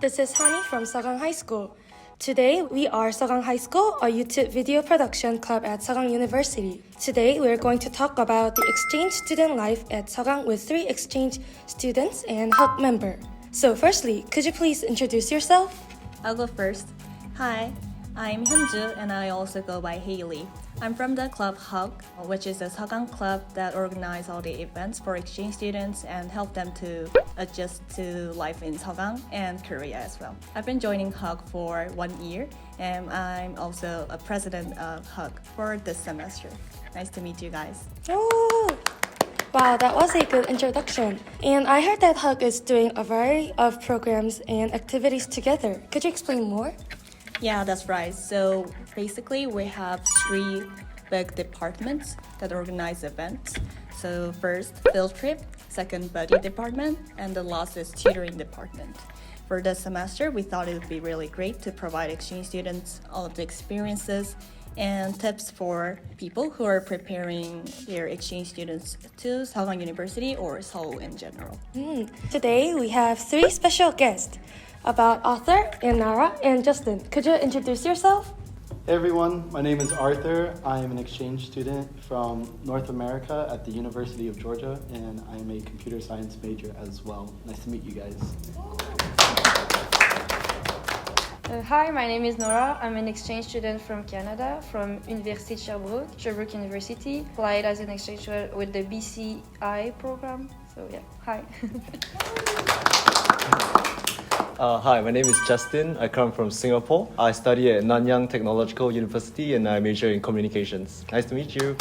this is Hani from Sogang High School. Today, we are Sogang High School, a YouTube video production club at Sogang University. Today, we're going to talk about the exchange student life at Sogang with 3 exchange students and HUG member. So firstly, could you please introduce yourself? I'll go first. Hi, I'm Hyunju and I also go by Haley. I'm from the club HUG, which is a Sogang club that organizes all the events for exchange students and help them to adjust to life in Sogang and Korea as well. I've been joining HUG for 1 year and I'm also a president of HUG for this semester. Nice to meet you guys. Oh, wow, that was a good introduction. And I heard that HUG is doing a variety of programs and activities together. Could you explain more? Yeah, that's right. So basically, we have 3 big departments that organize events. So first, field trip, second, buddy department, and the last is tutoring department. For this semester, we thought it would be really great to provide exchange students all of the experiences and tips for people who are preparing their exchange students to Sogang University or Seoul in general. Today, we have 3 special guests about Authur and Nora and Justin. Could you introduce yourself? Hey everyone, my name is Arthur. I am an exchange student from North America at the University of Georgia, and I am a computer science major as well. Nice to meet you guys. Hi, my name is Nora. I'm an exchange student from Canada, from University Sherbrooke University. Applied as an exchange student with the BCI program. So yeah, hi. Hi, my name is Justin. I come from Singapore. I study at Nanyang Technological University and I major in communications. Nice to meet you.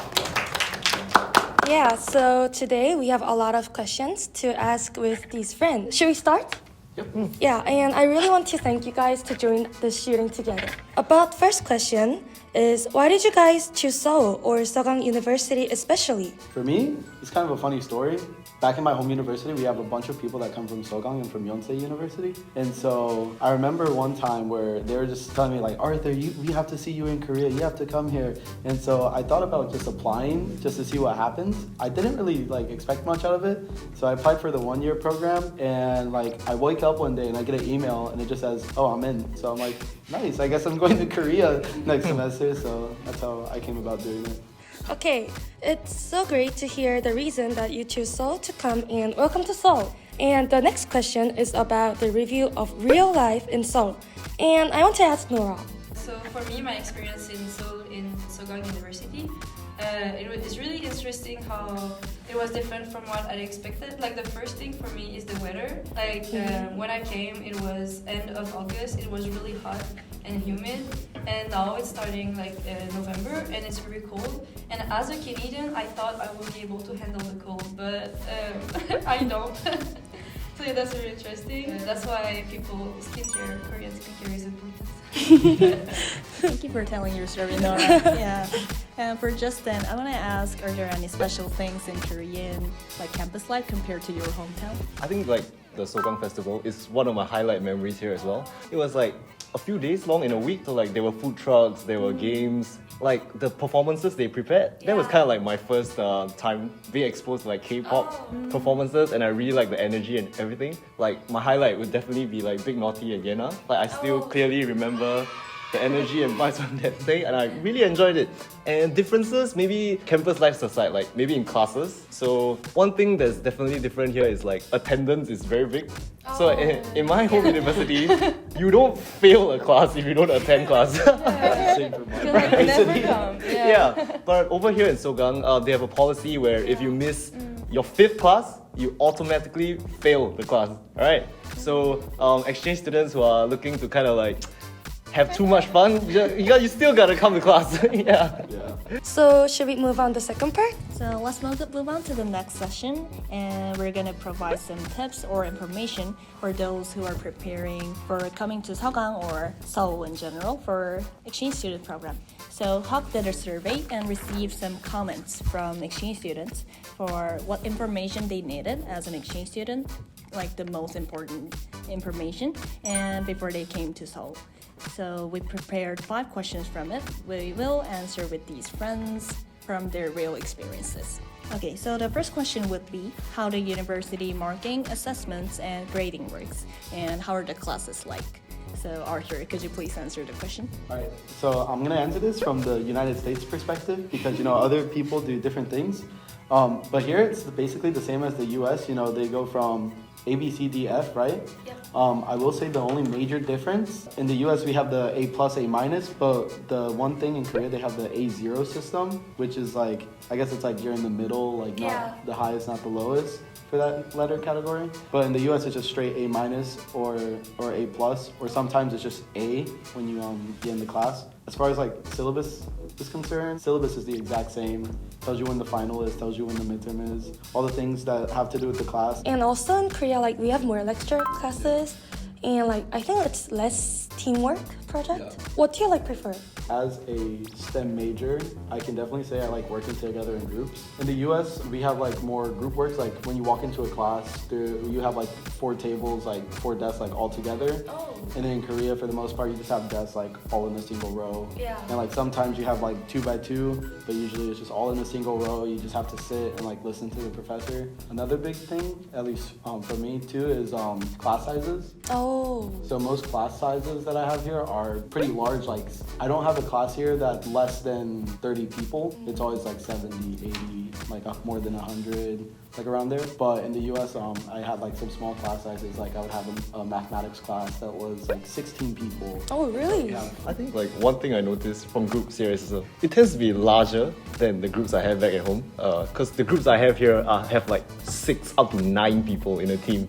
Yeah, so today we have a lot of questions to ask with these friends. Should we start? Yep. Yeah, and I really want to thank you guys to join this shooting together. About first question is, why did you guys choose Seoul or Sogang University especially? For me, it's kind of a funny story. Back in my home university, we have a bunch of people that come from Sogang and from Yonsei University. And so I remember one time where they were just telling me like, Arthur, we have to see you in Korea. You have to come here. And so I thought about just applying just to see what happens. I didn't really expect much out of it. So I applied for the 1-year program and I wake up one day and I get an email and it just says, oh, I'm in. So I'm like, nice. I guess I'm going to Korea next semester. So that's how I came about doing it. Okay, it's so great to hear the reason that you choose Seoul to come, and welcome to Seoul. And the next question is about the review of real life in Seoul. And I want to ask Nora. So for me, my experience in Seoul in Sogang University, it's really interesting how it was different from what I expected. The first thing for me is the weather. When I came, it was end of August. It was really hot and humid, and now it's starting November and it's really cold. And as a Canadian, I thought I would be able to handle the cold, but I don't. So yeah, that's really interesting. That's why Korean skincare is important. Thank you for telling your story, Nora. Yeah. And for Justin, I want to ask, are there any special things in Korean campus life compared to your hometown? I think the Sogang Festival is one of my highlight memories here as well. It was a few days long in a week, so there were food trucks, there were games, the performances they prepared. That was kind of my first time being exposed to K-pop performances, and I really like the energy and everything. My highlight would definitely be Big Naughty and Yena. I still clearly remember the energy and vibes on that day, and I really enjoyed it. And differences, maybe campus life aside, maybe in classes. So one thing that's definitely different here is attendance is very big. So in my home university, you don't fail a class if you don't attend class. Never come. Yeah, but over here in Sogang, they have a policy where if you miss your 5th class, you automatically fail the class. Alright, so exchange students who are looking to kind of have too much fun, you still gotta come to class. Yeah. So should we move on to the second part? So let's move on to the next session, and we're gonna provide some tips or information for those who are preparing for coming to Sogang or Seoul in general for exchange student program. So HUG did a survey and received some comments from exchange students for what information they needed as an exchange student, the most important information, and before they came to Seoul. So we prepared 5 questions from it. We will answer with these friends from their real experiences. Okay, so the first question would be how the university marking, assessments, and grading works, and how are the classes like? So Arthur, could you please answer the question? All right, so I'm gonna answer this from the United States perspective because other people do different things. But here it's basically the same as the US. They go from A, B, C, D, F, right? Yeah. I will say the only major difference in the US we have the A plus, A minus, but the one thing in Korea they have the A0 system, which is like I guess it's like you're in the middle, like not the highest, not the lowest for that letter category. But in the US it's just straight A minus or A plus, or sometimes it's just A when you get in the class. As far as like syllabus is concerned, syllabus is the exact same. Tells you when the final is, tells you when the midterm is, all the things that have to do with the class. And also in Korea, like we have more lecture classes, and like I think it's less teamwork project. Yeah. What do you prefer? As a STEM major, I can definitely say I like working together in groups. In the US, we have like more group works. Like when you walk into a class, you have like 4 tables, like 4 desks, like all together. Oh. And then in Korea, for the most part, you just have desks like all in a single row. Yeah. And like sometimes you have like 2 by 2, but usually it's just all in a single row. You just have to sit and like listen to the professor. Another big thing, at least for me too, is class sizes. Oh. So most class sizes that I have here are pretty large. Like I don't have a class here that's less than 30 people. It's always like 70, 80, like more than 100, like around there. But in the US, I had like some small class sizes. Like I would have a mathematics class that was like 16 people. Oh, really? Yeah. I think like one thing I noticed from groups here is it tends to be larger than the groups I have back at home. Because the groups I have here have like 6 up to 9 people in a team,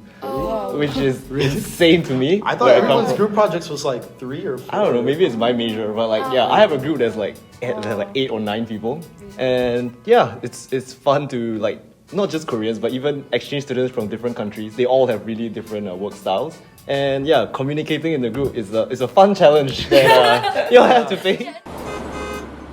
which is insane to me. I thought where come everyone's from. group projects was like 3 or 4. I don't know, maybe it's my major, but like yeah, I have a group that's like 8 or 9 people, and yeah, it's fun to like not just Koreans but even exchange students from different countries. They all have really different work styles, and yeah, communicating in the group is a fun challenge that you'll have to face.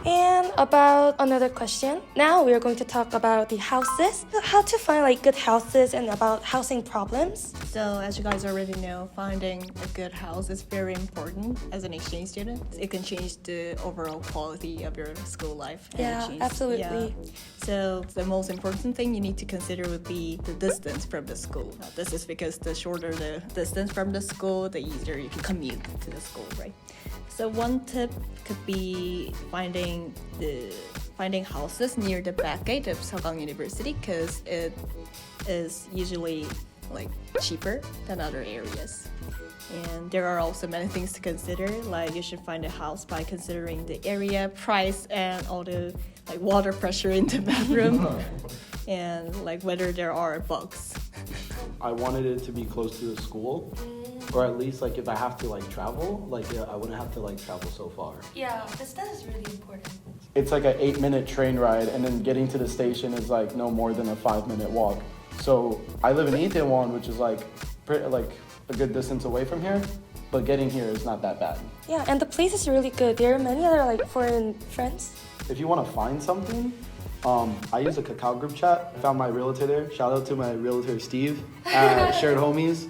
And about another question. Now we are going to talk about the houses, how to find like good houses, and about housing problems. So as you guys already know, finding a good house is very important as an exchange student. It can change the overall quality of your school life. And Yeah, exchange. absolutely. Yeah. So the most important thing you need to consider would be the distance from the school. Now, this is because the shorter the distance from the school, the easier you can commute to the school, right? So one tip could be finding houses near the back gate of Sogang University because it is usually like cheaper than other areas. And there are also many things to consider, like you should find a house by considering the area, price, and all the like water pressure in the bathroom, and like whether there are bugs. I wanted it to be close to the school, or at least like if I have to like travel, like I wouldn't have to like travel so far. Yeah, that is really important. It's like an 8-minute train ride, and then getting to the station is like no more than a 5-minute walk. So I live in Itaewon, which is like a good distance away from here, but getting here is not that bad. Yeah, and the place is really good. There are many other like foreign friends. If you want to find something, I use a Kakao group chat. I found my realtor there. Shout out to my realtor Steve at Shared Homies.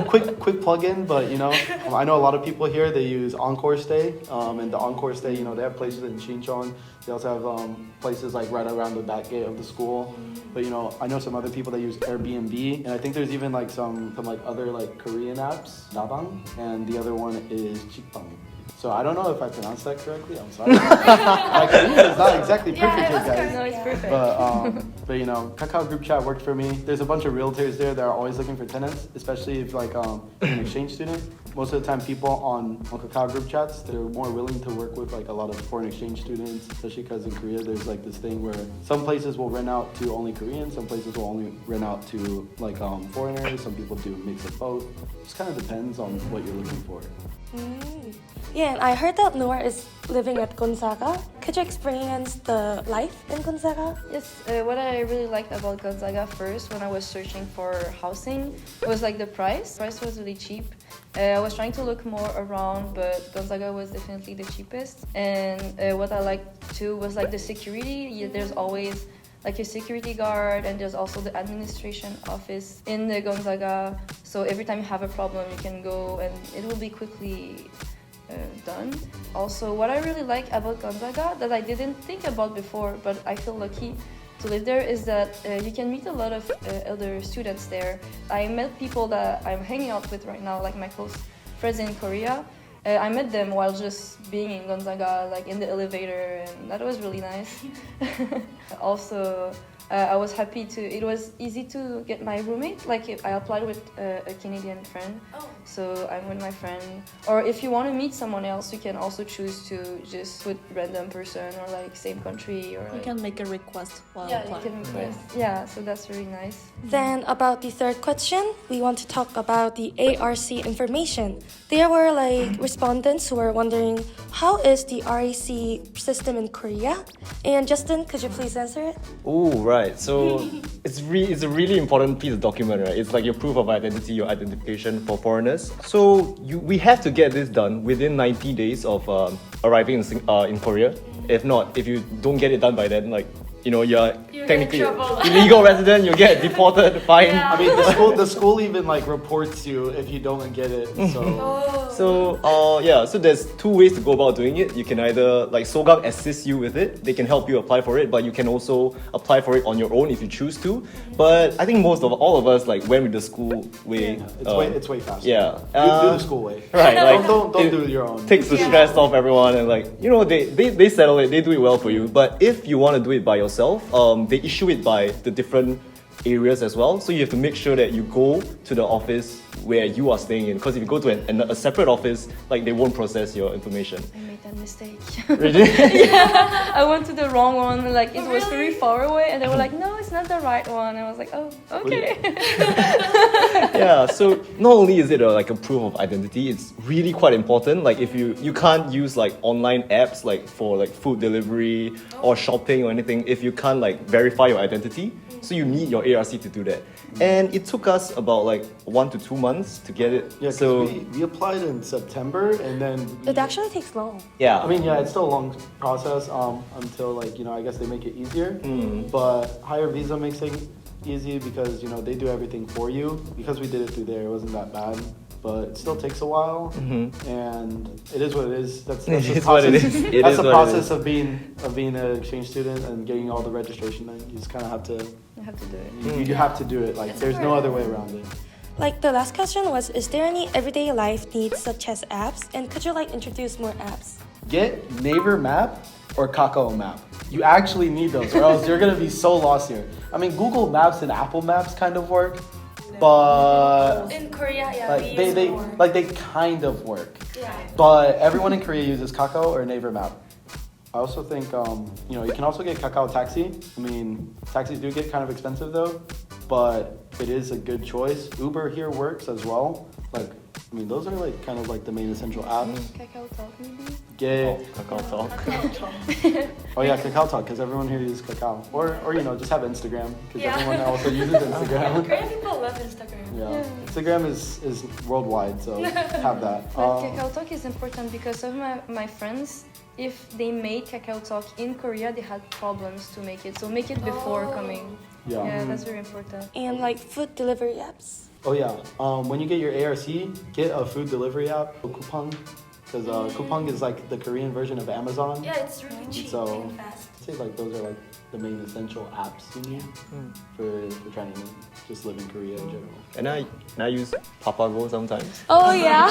Quick plug-in, but I know a lot of people here. They use Encore Stay, and the Encore Stay, they have places in Shincheon. They also have places like right around the back gate of the school. But I know some other people that use Airbnb, and I think there's even like some like other like Korean apps, Dabang, and the other one is Chikbang. So I don't know if I pronounced that correctly. I'm sorry. My Korean is not exactly perfect here, guys. No, it's perfect. But Kakao group chat worked for me. There's a bunch of realtors there that are always looking for tenants, especially if like you're an exchange student. Most of the time, people on Kakao group chats, they're more willing to work with like a lot of foreign exchange students, especially because in Korea there's like this thing where some places will rent out to only Koreans, some places will only rent out to like foreigners. Some people do a mix of both. It just kind of depends on what you're looking for. Yeah, and I heard that Nora is living at Gonzaga. Could you experience the life in Gonzaga? Yes, what I really liked about Gonzaga first when I was searching for housing was like the price. Price was really cheap. I was trying to look more around, but Gonzaga was definitely the cheapest. And what I liked too was like the security. There's always like a security guard, and there's also the administration office in the Gonzaga. So every time you have a problem, you can go and it will be quickly done. Also, what I really like about Gonzaga that I didn't think about before, but I feel lucky, to live there is that you can meet a lot of other students there. I met people that I'm hanging out with right now, like my close friends in Korea. I met them while just being in Gonzaga, like in the elevator, and that was really nice. Also, I was happy it was easy to get my roommate. Like I applied with a Canadian friend, so I'm with my friend. Or if you want to meet someone else, you can also choose to just put random person or like same country or. You can make a request while Yeah, applying. you can request. Yeah, so that's really nice. Then about the third question, we want to talk about the ARC information. There were like respondents who were wondering, how is the RAC system in Korea? And Justin, could you please answer it? Oh, right. So it's a really important piece of document, right? It's like your proof of identity, your identification for foreigners. So we have to get this done within 90 days of arriving in Korea. If not, if you don't get it done by then, like, you're technically illegal resident, you get deported, fined. I mean, the school even like reports you if you don't get it. So So there's two ways to go about doing it. You can either like Sogang assist you with it. They can help you apply for it, but you can also apply for it on your own if you choose to. But I think all of us like went with the school way. it's way faster. Yeah. Do the school way. Right. Like don't do your own. Takes the stress off everyone, and like they settle it. They do it well for you. But if you want to do it by yourself, they issue it by the different areas as well. So you have to make sure that you go to the office where you are staying in. Because if you go to a separate office, like they won't process your information. I made that mistake. Really? Yeah, I went to the wrong one. Like it was very far away, and they were like, "No, it's not the right one." I was like, "Oh, okay." Yeah. So not only is it like a proof of identity, it's really quite important. Like if you can't use like online apps like for like food delivery or shopping or anything if you can't like verify your identity. So you need your ARC to do that. And it took us about like 1 to 2 months to get it. Yeah, so we applied in September, and then It actually takes long. yeah. I mean, yeah, it's still a long process until like I guess they make it easier. But Higher Visa makes it easy because they do everything for you. Because we did it through there, it wasn't that bad. But it still takes a while, and it is what it is. That's It the is what it process. is. It That's is the what it process is. of being an exchange student and getting all the registration done. You just kind of have to. You have to do it. You have to do it. Like there's no other way around it. Like the last question was, is there any everyday life needs such as apps? And could you like introduce more apps? Get Naver Map or Kakao Map. You actually need those, or else you're gonna be so lost here. I mean, Google Maps and Apple Maps kind of work, but In Korea, yeah, like they kind of work. Yeah. But everyone in Korea uses Kakao or Naver Map. I also think you can also get Kakao Taxi. I mean, taxis do get kind of expensive though, but it is a good choice. Uber here works as well. Like, I mean, those are like kind of like the main essential apps. Kakao Talk maybe. Get Kakao Talk. oh yeah, Kakao Talk because everyone here uses Kakao, or just have Instagram because everyone also uses Instagram. Korean people love Instagram. Yeah. Instagram is worldwide, so have that. But Kakao Talk is important because some of my friends, if they made Kakao Talk in Korea, they had problems to make it. So make it before coming. Yeah. Yeah, that's very important. And like food delivery apps. Oh yeah. When you get your ARC, get a food delivery app, Coupang, because Coupang is like the Korean version of Amazon. Yeah, it's really cheap So- and fast. I'd say like those are like the main essential apps you need for trying to just live in Korea in general. And I use Papago sometimes. Oh yeah.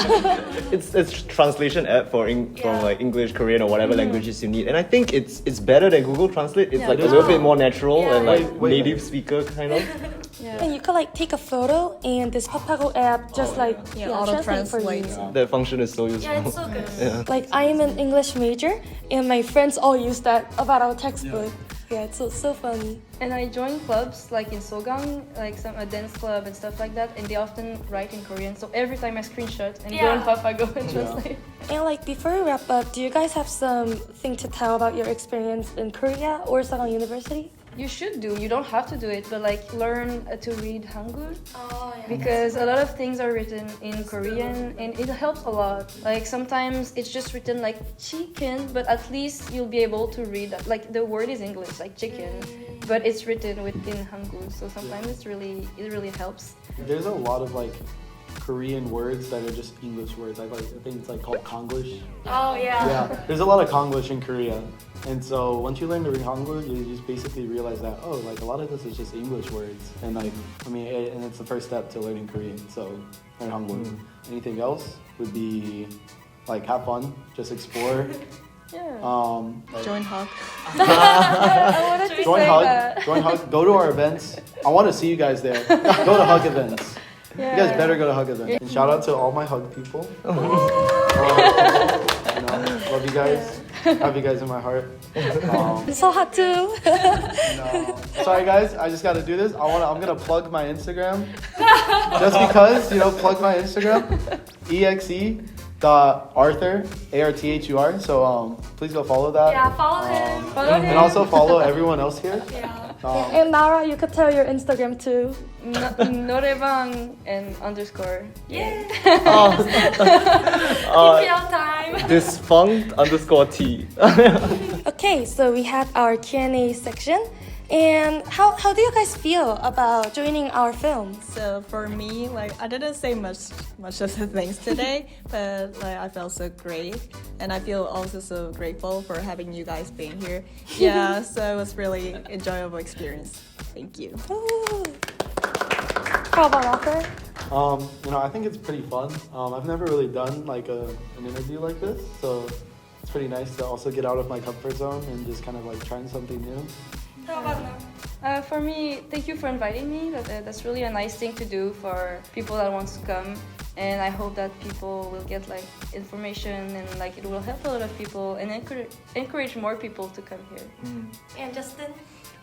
It's translation app from like English, Korean, or whatever languages you need. And I think it's better than Google Translate. It's like a little bit more natural and like Way native speaker kind of. Yeah. And you could like take a photo and this Papago app just translate for you. translates. That function is so useful. Yeah, it's so good. Like I am an English major and my friends all use that about our textbook. Yeah, it's so funny. And I joined clubs like in Sogang, like a dance club and stuff like that, and they often write in Korean. So every time I screenshot and go on Papago and translate. And like before we wrap up, do you guys have something to tell about your experience in Korea or Sogang University? You should do. You don't have to do it, but like learn to read Hangul. Oh yeah. Because a lot of things are written in Korean and it helps a lot. Like sometimes it's just written like chicken, but at least you'll be able to read that. Like the word is English, like chicken, but it's written within Hangul. So sometimes it really helps. There's a lot of like Korean words that are just English words. I think it's like called Konglish. Oh yeah. Yeah, there's a lot of Konglish in Korea. And so once you learn to read Hangul, you just basically realize that, oh, like a lot of this is just English words. And like, and it's the first step to learning Korean. So learn Hangul. Anything else would be like have fun, just explore. Yeah. Join Hug. I wanted to Join say Hug. that. Join Hug. Go to our events. I want to see you guys there. Go to Hug events. Yeah. You guys better go to Hug events. And shout out to all my Hug people. Love you guys. Have you guys in my heart. So hot too. Sorry guys, I just got to do this. I'm gonna plug my Instagram. Just because, plug my Instagram. exe.authur, ARTHUR. So please go follow that. Yeah, follow him. Follow him. And also follow everyone else here. Yeah. And Nora, you could tell your Instagram too. Norebang and underscore. Yeah. Uh, Keep on time. Defunct_T. Okay, so we had our Q&A section. And how do you guys feel about joining our film? So for me, I didn't say much of the things today, but I felt so great, and I feel also so grateful for having you guys being here. Yeah, so it was really enjoyable experience. Thank you. Ooh. How about Authur? I think it's pretty fun. I've never really done an interview like this, so it's pretty nice to also get out of my comfort zone and just kind of trying something new. How about now? For me, thank you for inviting me. That's really a nice thing to do for people that want to come. And I hope that people will get information and it will help a lot of people and encourage more people to come here. And Justin?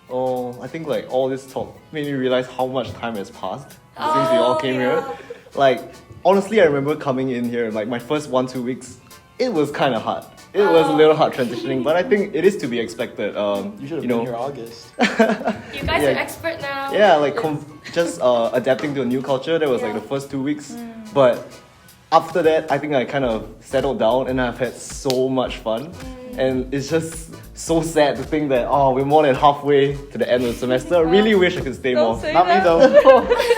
Oh, I think all this talk made me realize how much time has passed since we all came here. Honestly, I remember coming in here, my first 1-2 weeks, it was kind of hard. It was a little hard transitioning, but I think it is to be expected. You should have been here August. You guys are expert now. Yeah, just adapting to a new culture. That was the first 2 weeks. But after that, I think I kind of settled down and I've had so much fun. And it's just so sad to think that, we're more than halfway to the end of the semester. I really wish I could stay Don't more. say Not me that. though.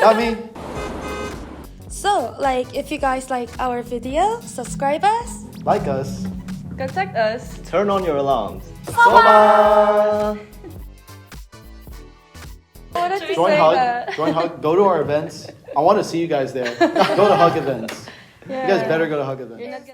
Not me. So, if you guys like our video, subscribe us. Like us. Contact us. Turn on your alarms. I wanted to Join say Hug. that. Join Hug. Go to our events. I want to see you guys there. Go to Hug events. Yeah. You guys better go to Hug events. You're not gonna-